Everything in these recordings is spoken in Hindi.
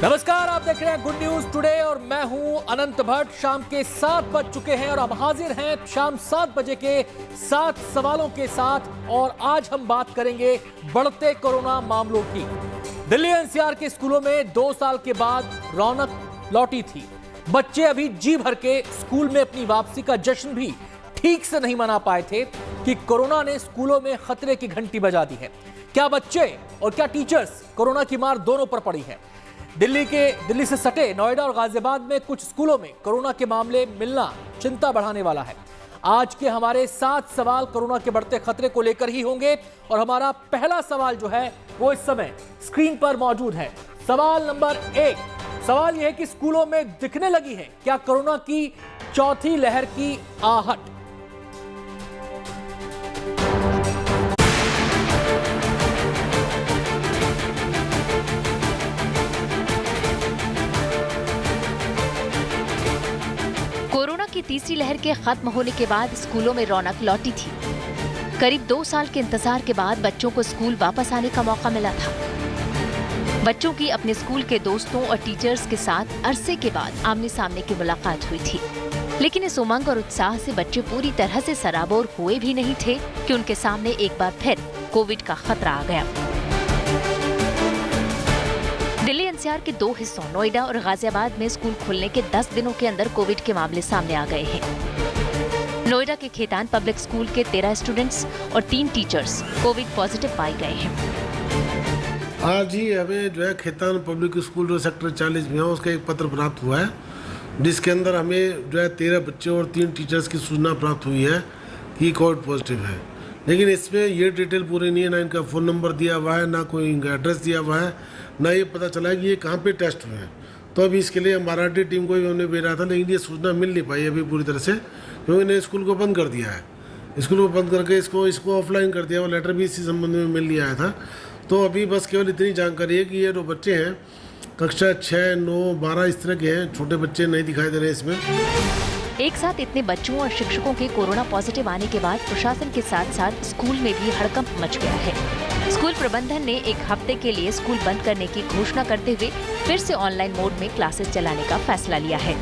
नमस्कार, आप देख रहे हैं गुड न्यूज टुडे और मैं हूं अनंत भट्ट। शाम के 7 बज चुके हैं और अब हाजिर हैं शाम 7 बजे के 7 सवालों के साथ। और आज हम बात करेंगे बढ़ते कोरोना मामलों की। दिल्ली एनसीआर के स्कूलों में 2 साल के बाद रौनक लौटी थी। बच्चे अभी जी भर के स्कूल में अपनी वापसी का जश्न भी ठीक से नहीं मना पाए थे कि कोरोना ने स्कूलों में खतरे की घंटी बजा दी है। क्या बच्चे और क्या टीचर्स, कोरोना की मार दोनों पर पड़ी है। दिल्ली से सटे नोएडा और गाजियाबाद में कुछ स्कूलों में कोरोना के मामले मिलना चिंता बढ़ाने वाला है। आज के हमारे 7 सवाल कोरोना के बढ़ते खतरे को लेकर ही होंगे और हमारा पहला सवाल जो है वो इस समय स्क्रीन पर मौजूद है। सवाल नंबर 1। सवाल यह है कि स्कूलों में दिखने लगी है क्या कोरोना की चौथी लहर की आहट। कोरोना की तीसरी लहर के खत्म होने के बाद स्कूलों में रौनक लौटी थी। करीब 2 साल के इंतजार के बाद बच्चों को स्कूल वापस आने का मौका मिला था। बच्चों की अपने स्कूल के दोस्तों और टीचर्स के साथ अरसे के बाद आमने सामने की मुलाकात हुई थी। लेकिन इस उमंग और उत्साह से बच्चे पूरी तरह से सराबोर हुए भी नहीं थे कि उनके सामने एक बार फिर कोविड का खतरा आ गया। दिल्ली एनसीआर के 2 हिस्सों नोएडा और गाजियाबाद में स्कूल खुलने के 10 दिनों के अंदर कोविड के मामले सामने आ गए हैं। नोएडा के खेतान पब्लिक स्कूल के 13 स्टूडेंट्स और 3 टीचर्स कोविड पॉजिटिव पाए गए हैं। आज ही हमें जो है खेतान पब्लिक स्कूल जो सेक्टर 40 में है उसका एक पत्र प्राप्त हुआ है, जिसके अंदर हमें जो है 13 बच्चे और 3 टीचर्स की सूचना प्राप्त हुई है कि कोविड पॉजिटिव है। लेकिन इसमें ये डिटेल पूरी नहीं है, ना इनका फ़ोन नंबर दिया हुआ है, ना कोई इनका एड्रेस दिया हुआ है, ना ये पता चला है कि ये कहाँ पे टेस्ट हुए हैं। तो अभी इसके लिए मराठी टीम को भी हमने भेजा था, लेकिन ये सूचना मिल नहीं पाई अभी पूरी तरह से, क्योंकि इन्हें स्कूल को बंद कर दिया है। स्कूल को बंद करके इसको ऑफलाइन कर दिया। वो लेटर भी इसी संबंध में मिल लिया था। तो अभी बस केवल इतनी जानकारी है कि ये जो बच्चे हैं कक्षा 6, 9, 12 इस तरह के हैं, छोटे बच्चे नहीं दिखाई दे रहे हैं इसमें। एक साथ इतने बच्चों और शिक्षकों के कोरोना पॉजिटिव आने के बाद प्रशासन के साथ साथ स्कूल में भी हड़कंप मच गया है। स्कूल प्रबंधन ने 1 हफ्ते के लिए स्कूल बंद करने की घोषणा करते हुए फिर से ऑनलाइन मोड में क्लासेस चलाने का फैसला लिया है।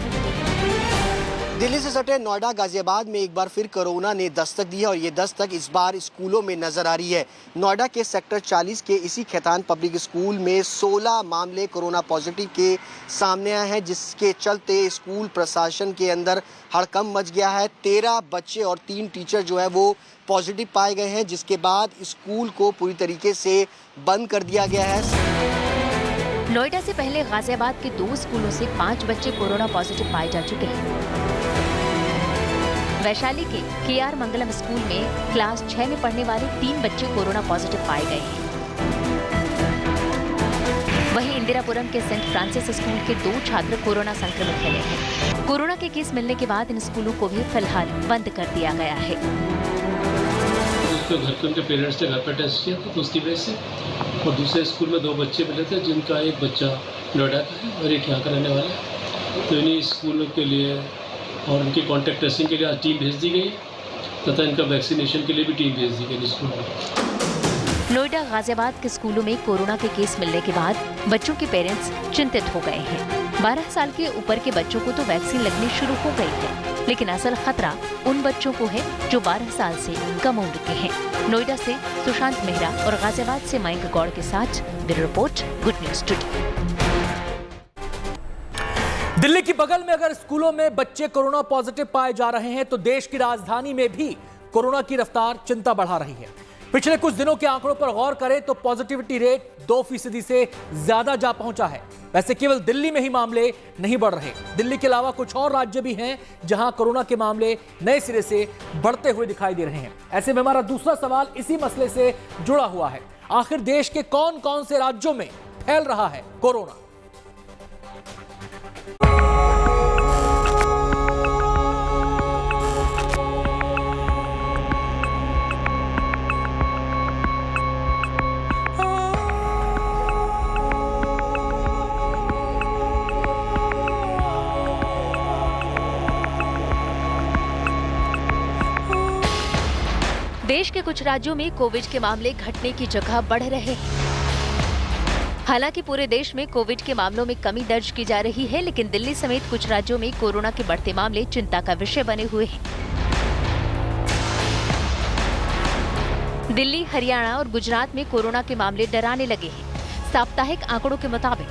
दिल्ली से सटे नोएडा गाजियाबाद में एक बार फिर कोरोना ने दस्तक दी है और ये दस्तक इस बार स्कूलों में नजर आ रही है। नोएडा के सेक्टर 40 के इसी खेतान पब्लिक स्कूल में 16 मामले कोरोना पॉजिटिव के सामने आए हैं, जिसके चलते स्कूल प्रशासन के अंदर हड़कंप मच गया है। 13 बच्चे और 3 टीचर जो है वो पॉजिटिव पाए गए हैं, जिसके बाद स्कूल को पूरी तरीके से बंद कर दिया गया है। नोएडा से पहले गाजियाबाद के 2 स्कूलों से 5 बच्चे कोरोना पॉजिटिव पाए जा चुके हैं। वैशाली के केआर मंगलम स्कूल में क्लास 6 में पढ़ने वाले 3 बच्चे कोरोना पॉजिटिव पाए गए हैं। वहीं इंदिरापुरम के सेंट फ्रांसिस स्कूल के 2 छात्र कोरोना संक्रमित मिले हैं। कोरोना के केस मिलने के बाद इन स्कूलों को भी फिलहाल बंद कर दिया गया है। उसके घर के उनके पेरेंट्स ने घर पर टेस्ट किया था, तो उसकी वजह से और दूसरे स्कूल में 2 बच्चे मिले थे, जिनका एक बच्चा नोएडा का है और एक यहाँ का रहने वाला है। तो इन्हीं स्कूलों के लिए और उनकी कॉन्टैक्ट ट्रेसिंग के लिए आज टीम भेज दी गई तथा इनका वैक्सीनेशन के लिए भी टीम भेज दी गई स्कूल में। नोएडा गाजियाबाद के स्कूलों में कोरोना के केस मिलने के बाद बच्चों के पेरेंट्स चिंतित हो गए हैं। 12 साल के ऊपर के बच्चों को तो वैक्सीन लगनी शुरू हो गई है, लेकिन असल खतरा उन बच्चों को है जो 12 साल से कम उम्र के हैं। नोएडा से सुशांत मेहरा और गाजियाबाद से मयंक गौड़ के साथ bureau report, good news today. Delhi की बगल में अगर स्कूलों में बच्चे कोरोना पॉजिटिव पाए जा रहे हैं तो देश की राजधानी में भी कोरोना की रफ्तार चिंता बढ़ा रही है। पिछले कुछ दिनों के आंकड़ों पर गौर करें तो पॉजिटिविटी रेट 2% से ज्यादा जा पहुंचा है। वैसे केवल दिल्ली में ही मामले नहीं बढ़ रहे, दिल्ली के अलावा कुछ और राज्य भी हैं जहां कोरोना के मामले नए सिरे से बढ़ते हुए दिखाई दे रहे हैं। ऐसे में हमारा दूसरा सवाल इसी मसले से जुड़ा हुआ है। आखिर देश के कौन कौन से राज्यों में फैल रहा है कोरोना। देश के कुछ राज्यों में कोविड के मामले घटने की जगह बढ़ रहे हैं। हालांकि पूरे देश में कोविड के मामलों में कमी दर्ज की जा रही है, लेकिन दिल्ली समेत कुछ राज्यों में कोरोना के बढ़ते मामले चिंता का विषय बने हुए हैं। दिल्ली, हरियाणा और गुजरात में कोरोना के मामले डराने लगे हैं। साप्ताहिक आंकड़ों के मुताबिक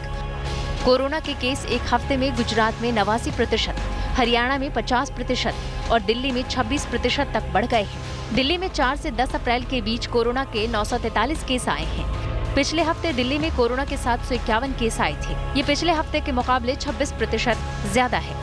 कोरोना के केस एक हफ्ते में गुजरात में 89%, हरियाणा में 50% और दिल्ली में 26% तक बढ़ गए हैं। दिल्ली में 4 से 10 अप्रैल के बीच कोरोना के 943 केस आए हैं। पिछले हफ्ते दिल्ली में कोरोना के 751 केस आए थे। ये पिछले हफ्ते के मुकाबले 26% ज्यादा है।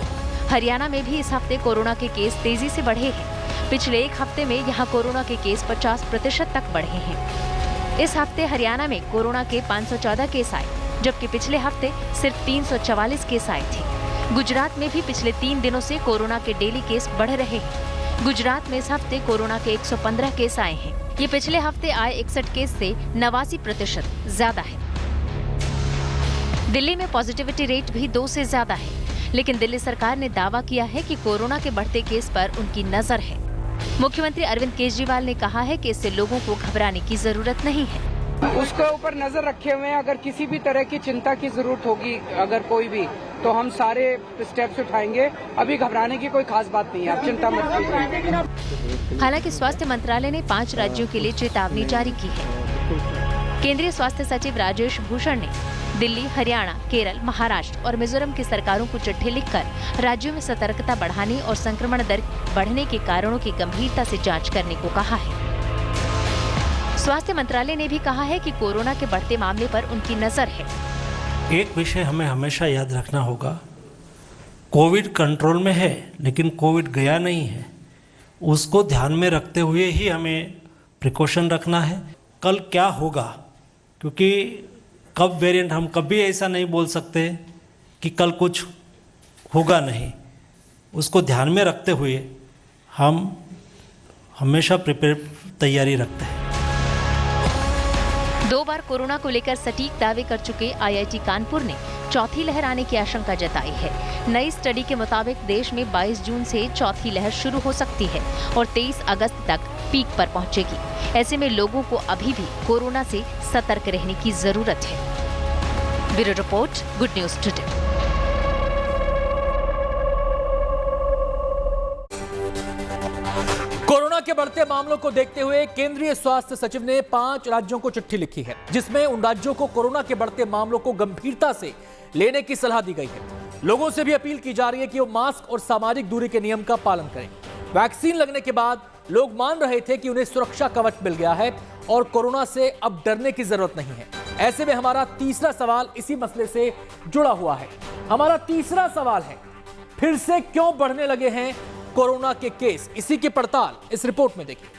हरियाणा में भी इस हफ्ते कोरोना के केस तेजी से बढ़े हैं। पिछले एक हफ्ते में यहाँ कोरोना के केस 50% तक बढ़े हैं। इस हफ्ते हरियाणा में कोरोना के 514 केस आए, जबकि पिछले हफ्ते सिर्फ 344 केस आए थे। गुजरात में भी पिछले 3 दिनों से कोरोना के डेली केस बढ़ रहे हैं। गुजरात में इस हफ्ते कोरोना के 115 केस आए हैं। ये पिछले हफ्ते आए 61 केस से 89% ज्यादा है। दिल्ली में पॉजिटिविटी रेट भी 2 से ज्यादा है, लेकिन दिल्ली सरकार ने दावा किया है कि कोरोना के बढ़ते केस पर उनकी नजर है। मुख्यमंत्री अरविंद केजरीवाल ने कहा है कि इससे लोगों को घबराने की जरूरत नहीं है। उसके ऊपर नजर रखे हुए हैं। अगर किसी भी तरह की चिंता की जरूरत होगी, अगर कोई भी, तो हम सारे स्टेप्स उठाएंगे। अभी घबराने की कोई खास बात नहीं है, आप चिंता मत कीजिए। हालांकि स्वास्थ्य मंत्रालय ने 5 राज्यों के लिए चेतावनी जारी की है। केंद्रीय स्वास्थ्य सचिव राजेश भूषण ने दिल्ली, हरियाणा, केरल, महाराष्ट्र और मिजोरम की सरकारों को चिट्ठी लिखकर राज्यों में सतर्कता बढ़ाने और संक्रमण दर बढ़ने के कारणों की गंभीरता से जांच करने को कहा है। स्वास्थ्य मंत्रालय ने भी कहा है कि कोरोना के बढ़ते मामले पर उनकी नजर है। एक विषय हमें हमेशा याद रखना होगा, कोविड कंट्रोल में है लेकिन कोविड गया नहीं है। उसको ध्यान में रखते हुए ही हमें प्रिकॉशन रखना है। कल क्या होगा, क्योंकि कब वेरिएंट, हम कभी ऐसा नहीं बोल सकते कि कल कुछ होगा नहीं। उसको ध्यान में रखते हुए हम हमेशा तैयारी रखते हैं। 2 बार कोरोना को लेकर सटीक दावे कर चुके IIT कानपुर ने चौथी लहर आने की आशंका जताई है। नई स्टडी के मुताबिक देश में 22 जून से चौथी लहर शुरू हो सकती है और 23 अगस्त तक पीक पर पहुंचेगी। ऐसे में लोगों को अभी भी कोरोना से सतर्क रहने की जरूरत है। Bureau report, good news today. Corona के बढ़ते मामलों को देखते हुए केंद्रीय स्वास्थ्य सचिव ने 5 राज्यों को चिट्ठी लिखी है, जिसमें उन राज्यों को कोरोना के बढ़ते मामलों को गंभीरता से लेने की सलाह दी गई है। लोगों से भी अपील की जा रही है कि वो मास्क और सामाजिक दूरी के नियम का पालन करें। वैक्सीन लगने के बाद लोग मान रहे थे कि उन्हें सुरक्षा कवच मिल गया है और कोरोना से अब डरने की जरूरत नहीं है। ऐसे में हमारा तीसरा सवाल इसी मसले से जुड़ा हुआ है। हमारा तीसरा सवाल है, फिर से क्यों बढ़ने लगे हैं कोरोना के केस? इसी की पड़ताल इस रिपोर्ट में देखिए।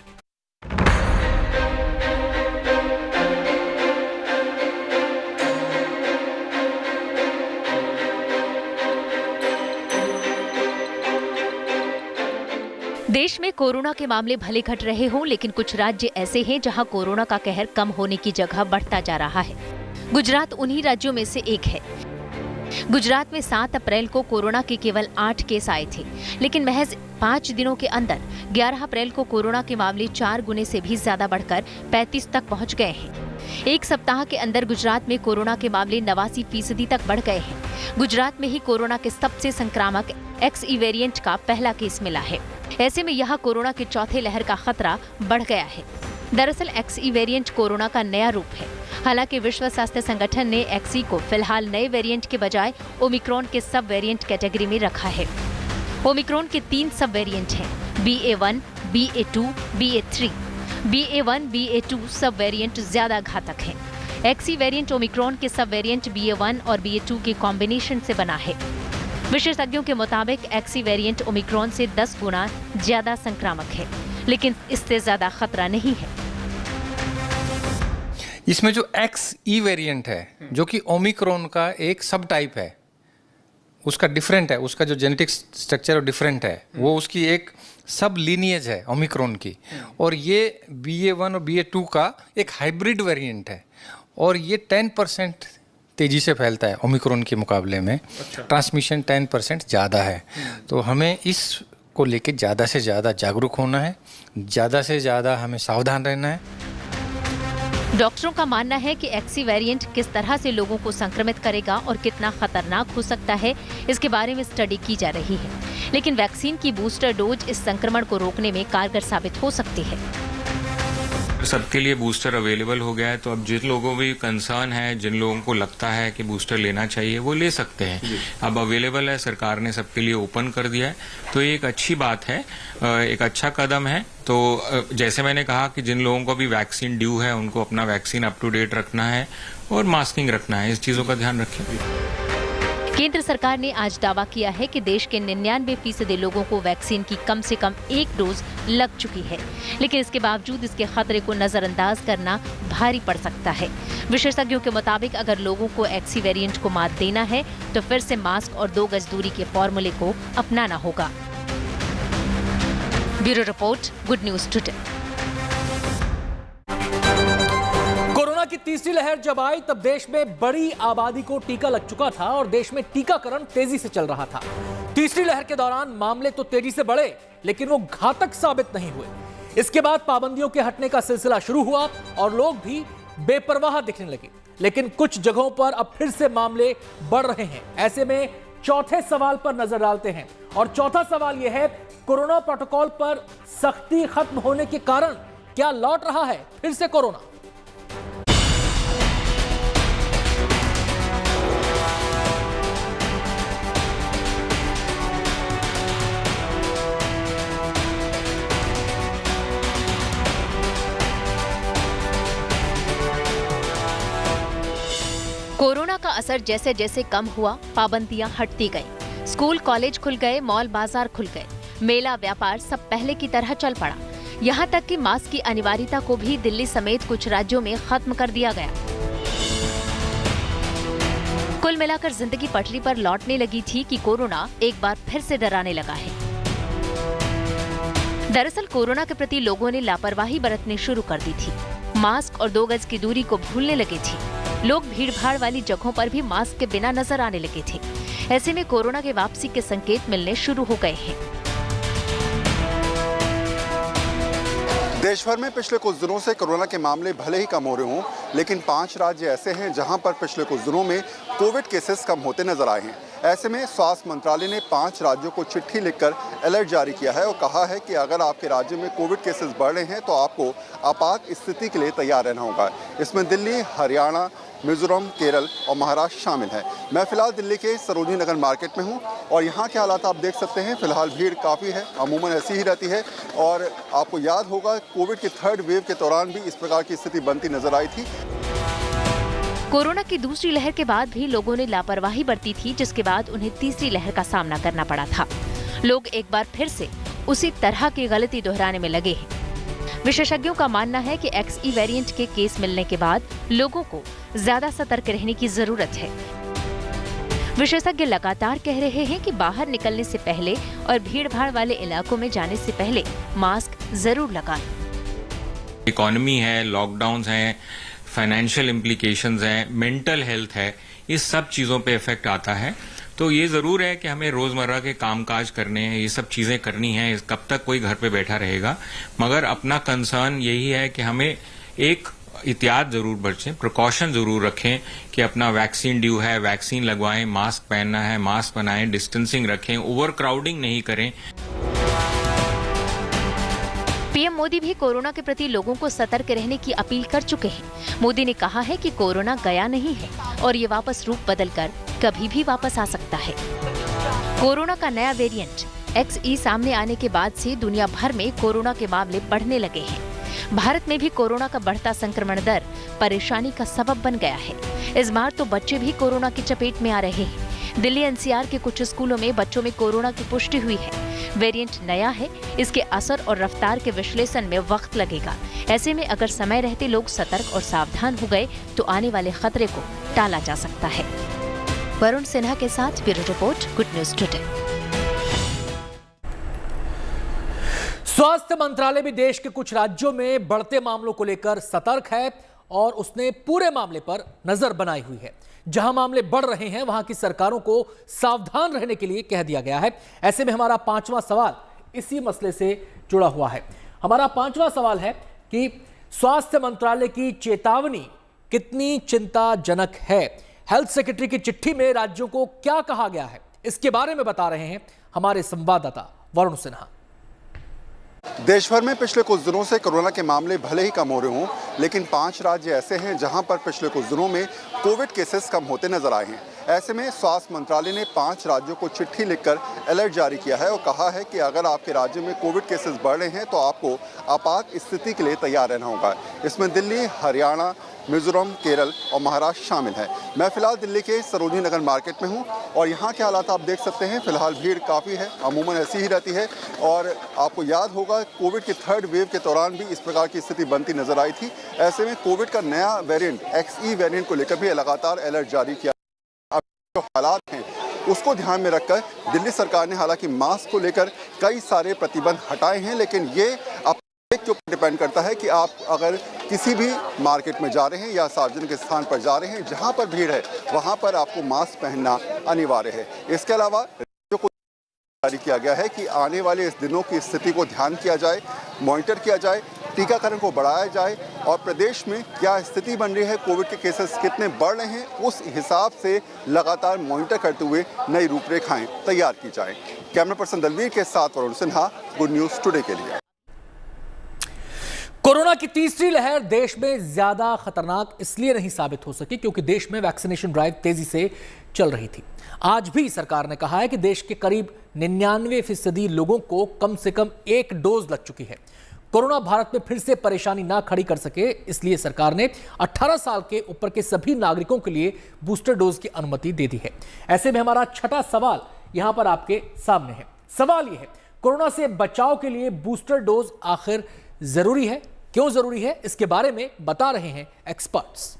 देश में कोरोना के मामले भले घट रहे हों, लेकिन कुछ राज्य ऐसे हैं जहां कोरोना का कहर कम होने की जगह बढ़ता जा रहा है। गुजरात उन्हीं राज्यों में से एक है। गुजरात में 7 अप्रैल को कोरोना के केवल 8 केस आए थे, लेकिन महज 5 दिनों के अंदर 11 अप्रैल को कोरोना के मामले 4 गुने से भी ज्यादा बढ़कर 35 तक पहुंच गए हैं। एक सप्ताह के अंदर गुजरात में कोरोना के मामले 89% तक बढ़ गए हैं। गुजरात में ही कोरोना के सबसे संक्रामक XE वेरिएंट का पहला केस मिला है। ऐसे में यहाँ कोरोना के चौथे लहर का खतरा बढ़ गया है। दरअसल XE वेरिएंट कोरोना का नया रूप है। हालांकि विश्व स्वास्थ्य संगठन ने XE को फिलहाल नए वेरिएंट के बजाय ओमिक्रॉन के सब वेरिएंट कैटेगरी में रखा है। ओमिक्रॉन के 3 सब वेरिएंट हैं, BA1, BA2, BA3। BA1, BA2 सब वेरिएंट ज्यादा घातक हैं। XE वेरिएंट ओमिक्रॉन के सब वेरिएंट BA1 और BA2 के कॉम्बिनेशन से बना है। विशेषज्ञों के मुताबिक XE वेरिएंट ओमिक्रॉन से 10 गुना ज्यादा संक्रामक है, लेकिन इससे ज्यादा खतरा नहीं है। इसमें जो XE वेरिएंट है, जो कि ओमिक्रॉन का एक सब टाइप है, उसका डिफरेंट है, उसका जो जेनेटिक स्ट्रक्चर डिफरेंट है, वो उसकी एक सब लीनिएज है ओमिक्रॉन की। और ये BA1 और BA2 का एक हाइब्रिड वेरिएंट है और ये 10% तेज़ी से फैलता है ओमिक्रॉन के मुकाबले में। ट्रांसमिशन 10% ज़्यादा है। तो हमें इस को लेके ज़्यादा से ज़्यादा जागरूक होना है, ज़्यादा से ज़्यादा हमें सावधान रहना है। डॉक्टरों का मानना है कि एक्सी वेरिएंट किस तरह से लोगों को संक्रमित करेगा और कितना खतरनाक हो सकता है, इसके बारे में स्टडी की जा रही है। लेकिन वैक्सीन की बूस्टर डोज इस संक्रमण को रोकने में कारगर साबित हो सकती है। सबके लिए बूस्टर अवेलेबल हो गया है, तो अब जिन लोगों भी कंसर्न है, जिन लोगों को लगता है कि बूस्टर लेना चाहिए, वो ले सकते हैं। अब अवेलेबल है, सरकार ने सबके लिए ओपन कर दिया है, तो ये एक अच्छी बात है, एक अच्छा कदम है। तो जैसे मैंने कहा कि जिन लोगों को भी वैक्सीन ड्यू है, उनको अपना वैक्सीन अप टू डेट रखना है और मास्किंग रखना है, इस चीजों का ध्यान रखें। केंद्र सरकार ने आज दावा किया है कि देश के 99% लोगों को वैक्सीन की कम से कम एक डोज लग चुकी है, लेकिन इसके बावजूद इसके खतरे को नजरअंदाज करना भारी पड़ सकता है। विशेषज्ञों के मुताबिक अगर लोगों को एक्सी वेरिएंट को मात देना है तो फिर से मास्क और 2 गज दूरी के फॉर्मूले को अपनाना होगा। Bureau report, good news today. Corona की तीसरी लहर जब आई तब देश में बड़ी आबादी को टीका लग चुका था और देश में टीकाकरण तेजी से चल रहा था। तीसरी लहर के दौरान मामले तो तेजी से बढ़े, लेकिन वो घातक साबित नहीं हुए। इसके बाद पाबंदियों के हटने का सिलसिला शुरू हुआ और लोग भी बेपरवाह दिखने लगे, लेकिन कुछ जगहों पर अब फिर से मामले बढ़ रहे हैं। ऐसे में चौथे सवाल पर नजर डालते हैं और चौथा सवाल यह है, कोरोना प्रोटोकॉल पर सख्ती खत्म होने के कारण क्या लौट रहा है फिर से कोरोना? कोरोना का असर जैसे जैसे कम हुआ, पाबंदियां हटती गईं। स्कूल कॉलेज खुल गए, मॉल बाजार खुल गए, मेला व्यापार सब पहले की तरह चल पड़ा। यहाँ तक कि मास्क की अनिवार्यता को भी दिल्ली समेत कुछ राज्यों में खत्म कर दिया गया। कुल मिलाकर जिंदगी पटरी पर लौटने लगी थी कि कोरोना एक बार फिर से डराने लगा है। दरअसल कोरोना के प्रति लोगों ने लापरवाही बरतनी शुरू कर दी थी। मास्क और 2 गज की दूरी को भूलने लगे थे। लोग भीड़-भाड़ वाली जगहों पर भी मास्क के बिना नजर आने लगे थे। ऐसे में कोरोना के वापसी के संकेत मिलने शुरू हो गए हैं। देश भर में पिछले कुछ दिनों से कोरोना के मामले भले ही कम हो रहे हों, लेकिन 5 राज्य ऐसे हैं जहां पर पिछले कुछ दिनों में कोविड केसेस कम होते नजर आए हैं। ऐसे में स्वास्थ्य मंत्रालय ने 5 राज्यों को चिट्ठी लिखकर अलर्ट जारी किया है और कहा है कि अगर आपके राज्य में कोविड केसेस बढ़ रहे हैं तो आपको आपात स्थिति के लिए तैयार रहना होगा। इसमें दिल्ली, हरियाणा, मिजोरम, केरल और महाराष्ट्र शामिल है। मैं फिलहाल दिल्ली के सरोजनी नगर मार्केट में हूं और यहां के हालात आप देख सकते हैं। फिलहाल भीड़ काफ़ी है, अमूमन ऐसी ही रहती है और आपको याद होगा कोविड की 3rd वेव के दौरान भी इस प्रकार की स्थिति बनती नजर आई थी। कोरोना की दूसरी लहर के बाद भी लोगों ने लापरवाही बरती थी, जिसके बाद उन्हें तीसरी लहर का सामना करना पड़ा था। लोग एक बार फिर से उसी तरह की गलती दोहराने में लगे हैं। विशेषज्ञों का मानना है कि XE वेरिएंट के केस मिलने के बाद लोगों को ज्यादा सतर्क रहने की जरूरत है। विशेषज्ञ लगातार कह रहे हैं कि बाहर निकलने से पहले और भीड़-भाड़ वाले इलाकों में जाने से पहले मास्क जरूर लगाएं। इकोनॉमी है, लॉकडाउन है, फाइनेंशियल इम्प्लीकेशंस हैं, मेंटल हेल्थ है, इस सब चीज़ों पे इफेक्ट आता है। तो ये ज़रूर है कि हमें रोज़मर्रा के कामकाज करने हैं, ये सब चीज़ें करनी हैं। कब तक कोई घर पे बैठा रहेगा? मगर अपना कंसर्न यही है कि हमें एक एहतियात ज़रूर बरतें, प्रिकॉशन ज़रूर रखें कि अपना वैक्सीन ड्यू है, वैक्सीन लगवाएं, मास्क पहनना है, मास्क बनाएं, डिस्टेंसिंग रखें, ओवर क्राउडिंग नहीं करें। पीएम मोदी भी कोरोना के प्रति लोगों को सतर्क रहने की अपील कर चुके हैं। मोदी ने कहा है कि कोरोना गया नहीं है और ये वापस रूप बदलकर कभी भी वापस आ सकता है। कोरोना का नया वेरिएंट XE सामने आने के बाद से दुनिया भर में कोरोना के मामले बढ़ने लगे हैं। भारत में भी कोरोना का बढ़ता संक्रमण दर परेशानी का सबब बन गया है। इस बार तो बच्चे भी कोरोना की चपेट में आ रहे हैं। दिल्ली NCR के कुछ स्कूलों में बच्चों में कोरोना की पुष्टि हुई है। वेरिएंट नया है, इसके असर और रफ्तार के विश्लेषण में वक्त लगेगा। ऐसे में अगर समय रहते लोग सतर्क और सावधान हो गए तो आने वाले खतरे को टाला जा सकता है। वरुण सिन्हा के साथ bureau report, good news today. स्वास्थ्य मंत्रालय भी देश के कुछ राज्यों में बढ़ते मामलों को लेकर सतर्क है और उसने पूरे मामले पर नजर बनाई हुई है। जहां मामले बढ़ रहे हैं वहां की सरकारों को सावधान रहने के लिए कह दिया गया है। ऐसे में हमारा 5वां सवाल इसी मसले से जुड़ा हुआ है। हमारा 5वां सवाल है कि स्वास्थ्य मंत्रालय की चेतावनी कितनी चिंताजनक है? हेल्थ सेक्रेटरी की चिट्ठी में राज्यों को क्या कहा गया है, इसके बारे में बता रहे हैं हमारे संवाददाता वरुण सिन्हा। देश भर में पिछले कुछ दिनों से कोरोना के मामले भले ही कम हो रहे हों, लेकिन 5 राज्य ऐसे हैं जहां पर पिछले कुछ दिनों में कोविड केसेस कम होते नजर आए हैं। ऐसे में स्वास्थ्य मंत्रालय ने 5 राज्यों को चिट्ठी लिखकर अलर्ट जारी किया है और कहा है कि अगर आपके राज्य में कोविड केसेस बढ़ रहे हैं तो आपको आपात स्थिति के लिए तैयार रहना होगा। इसमें दिल्ली, हरियाणा, मिजोरम, केरल और महाराष्ट्र शामिल है। मैं फिलहाल दिल्ली के सरोजनी नगर मार्केट में हूं और यहां के हालात आप देख सकते हैं। फिलहाल भीड़ काफ़ी है, अमूमन ऐसी ही रहती है और आपको याद होगा कोविड के 3rd वेव के दौरान भी इस प्रकार की स्थिति बनती नजर आई थी। ऐसे में कोविड का नया वेरिएंट XE वेरिएंट को लेकर भी लगातार अलर्ट जारी किया। अब जो हालात हैं उसको ध्यान में रखकर दिल्ली सरकार ने हालांकि मास्क को लेकर कई सारे प्रतिबंध हटाए हैं, लेकिन ये अब के ऊपर डिपेंड करता है कि आप अगर किसी भी मार्केट में जा रहे हैं या सार्वजनिक स्थान पर जा रहे हैं जहां पर भीड़ है वहां पर आपको मास्क पहनना अनिवार्य है। इसके अलावा जो कुछ जारी किया गया है कि आने वाले इस दिनों की स्थिति को ध्यान किया जाए, मॉनिटर किया जाए, टीकाकरण को बढ़ाया जाए और प्रदेश में क्या स्थिति बन रही है, कोविड के केसेस कितने बढ़ रहे हैं, उस हिसाब से लगातार मॉनिटर करते हुए नई रूपरेखाएं तैयार की जाए। कैमरा पर्सन दलवीर के साथ Varun Sinha, good news today के लिए। कोरोना की तीसरी लहर देश में ज्यादा खतरनाक इसलिए नहीं साबित हो सकी क्योंकि देश में वैक्सीनेशन ड्राइव तेजी से चल रही थी। आज भी सरकार ने कहा है कि देश के करीब 99% लोगों को कम से कम 1 डोज लग चुकी है। कोरोना भारत में फिर से परेशानी ना खड़ी कर सके, इसलिए सरकार ने 18 साल के ऊपर के सभी नागरिकों के लिए बूस्टर डोज की अनुमति दे दी है। ऐसे में हमारा छठा सवाल यहां पर आपके सामने है। सवाल यह है, कोरोना से बचाव के लिए बूस्टर डोज आखिर जरूरी है? क्यों जरूरी है, इसके बारे में बता रहे हैं एक्सपर्ट्स।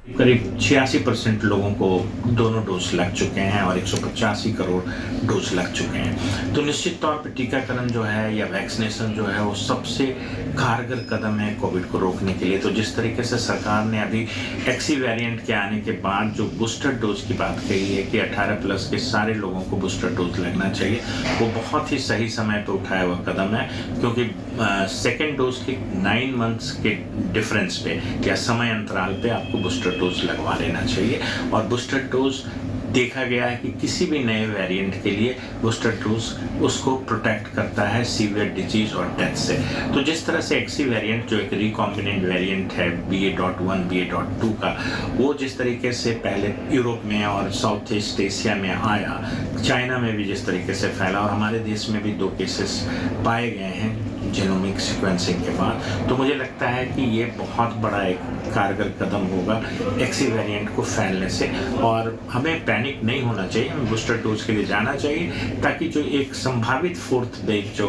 करीब 86% लोगों को दोनों डोज लग चुके हैं और 185 करोड़ डोज लग चुके हैं। तो निश्चित तौर पर टीकाकरण जो है या वैक्सीनेशन जो है वो सबसे कारगर कदम है कोविड को रोकने के लिए। तो जिस तरीके से सरकार ने अभी XE वेरिएंट के आने के बाद जो बूस्टर डोज की बात कही है कि 18+ के सारे लोगों को बूस्टर डोज लगना चाहिए, वो बहुत ही सही समय पर उठाया हुआ कदम है, क्योंकि सेकेंड डोज के 9 मंथ्स के डिफरेंस पे या समय अंतराल पे आपको बूस्टर डोज लगवा लेना चाहिए। और बूस्टर डोज देखा गया है कि किसी भी नए वेरिएंट के लिए बूस्टर डोज उसको प्रोटेक्ट करता है सीवियर डिजीज और डेथ से। तो जिस तरह से XE वेरिएंट जो एक रिकॉम्बिनेंट वेरिएंट है BA.1 BA.2 का, वो जिस तरीके से पहले यूरोप में और साउथ ईस्ट एशिया में आया, चाइना में भी जिस तरीके से फैला और हमारे देश में भी 2 केसेस पाए गए हैं जेनोमिक सीक्वेंसिंग के बाद, तो मुझे लगता है कि ये बहुत बड़ा एक कारगर कदम होगा XE वेरिएंट को फैलने से। और हमें पैनिक नहीं होना चाहिए, हमें बूस्टर डोज के लिए जाना चाहिए ताकि जो एक संभावित 4th वेव जो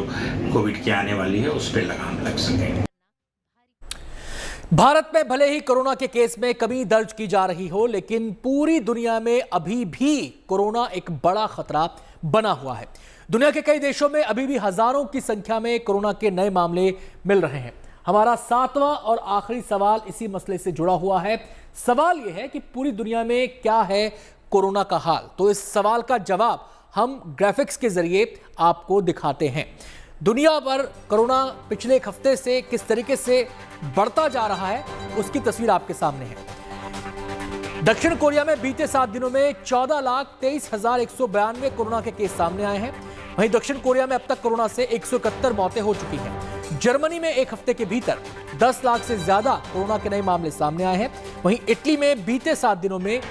कोविड की आने वाली है उस पर लगाम लग सके। भारत में भले ही कोरोना के केस में कमी दर्ज की जा रही हो, लेकिन पूरी दुनिया में अभी भी कोरोना एक बड़ा खतरा बना हुआ है। दुनिया के कई देशों में अभी भी हजारों की संख्या में कोरोना के नए मामले मिल रहे हैं। हमारा 7वां और आखिरी सवाल इसी मसले से जुड़ा हुआ है। सवाल यह है कि पूरी दुनिया में क्या है कोरोना का हाल। तो इस सवाल का जवाब हम ग्राफिक्स के जरिए आपको दिखाते हैं। दुनिया भर कोरोना पिछले एक हफ्ते से किस तरीके से बढ़ता जा रहा है उसकी तस्वीर आपके सामने है। दक्षिण कोरिया में बीते 7 दिनों में 14,23,192 कोरोना के केस सामने आए हैं। वहीं दक्षिण कोरिया में अब तक कोरोना से 171 मौतें हो चुकी हैं। जर्मनी में एक हफ्ते के भीतर 10 लाख से ज्यादा कोरोना के नए मामले सामने आए हैं। वहीं इटली में बीते 7 दिनों में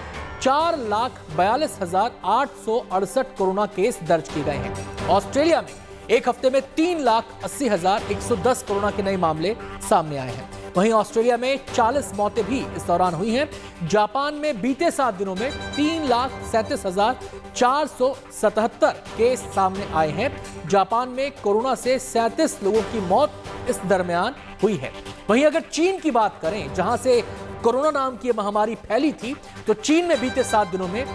4,42,868 कोरोना केस दर्ज किए गए हैं। ऑस्ट्रेलिया में एक हफ्ते में 3,80,110 कोरोना के नए मामले सामने आए हैं। वहीं ऑस्ट्रेलिया में 40 मौतें भी इस दौरान हुई हैं। जापान में बीते 7 दिनों में 3,37,477 केस सामने आए हैं। जापान में कोरोना से 37 लोगों की मौत इस दरमियान हुई है। वहीं अगर चीन की बात करें, जहां से कोरोना नाम की महामारी फैली थी, तो चीन में बीते 7 दिनों में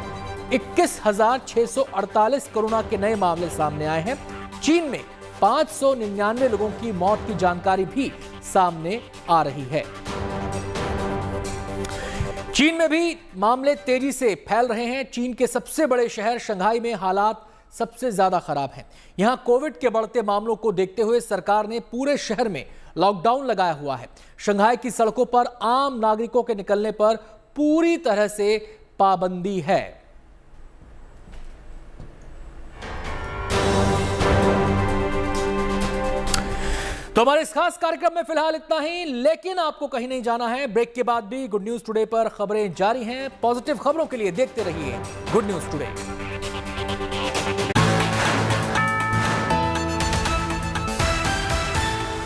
21,648 कोरोना के नए मामले सामने आए हैं। चीन में 599 लोगों की मौत की जानकारी भी सामने आ रही है। चीन में भी मामले तेजी से फैल रहे हैं। चीन के सबसे बड़े शहर शंघाई में हालात सबसे ज्यादा खराब हैं। यहां कोविड के बढ़ते मामलों को देखते हुए सरकार ने पूरे शहर में लॉकडाउन लगाया हुआ है। शंघाई की सड़कों पर आम नागरिकों के निकलने पर पूरी तरह से पाबंदी है। तो हमारे इस खास कार्यक्रम में फिलहाल इतना ही, लेकिन आपको कहीं नहीं जाना है। ब्रेक के बाद भी गुड न्यूज टुडे पर खबरें जारी हैं। पॉजिटिव खबरों के लिए देखते रहिए गुड न्यूज टुडे।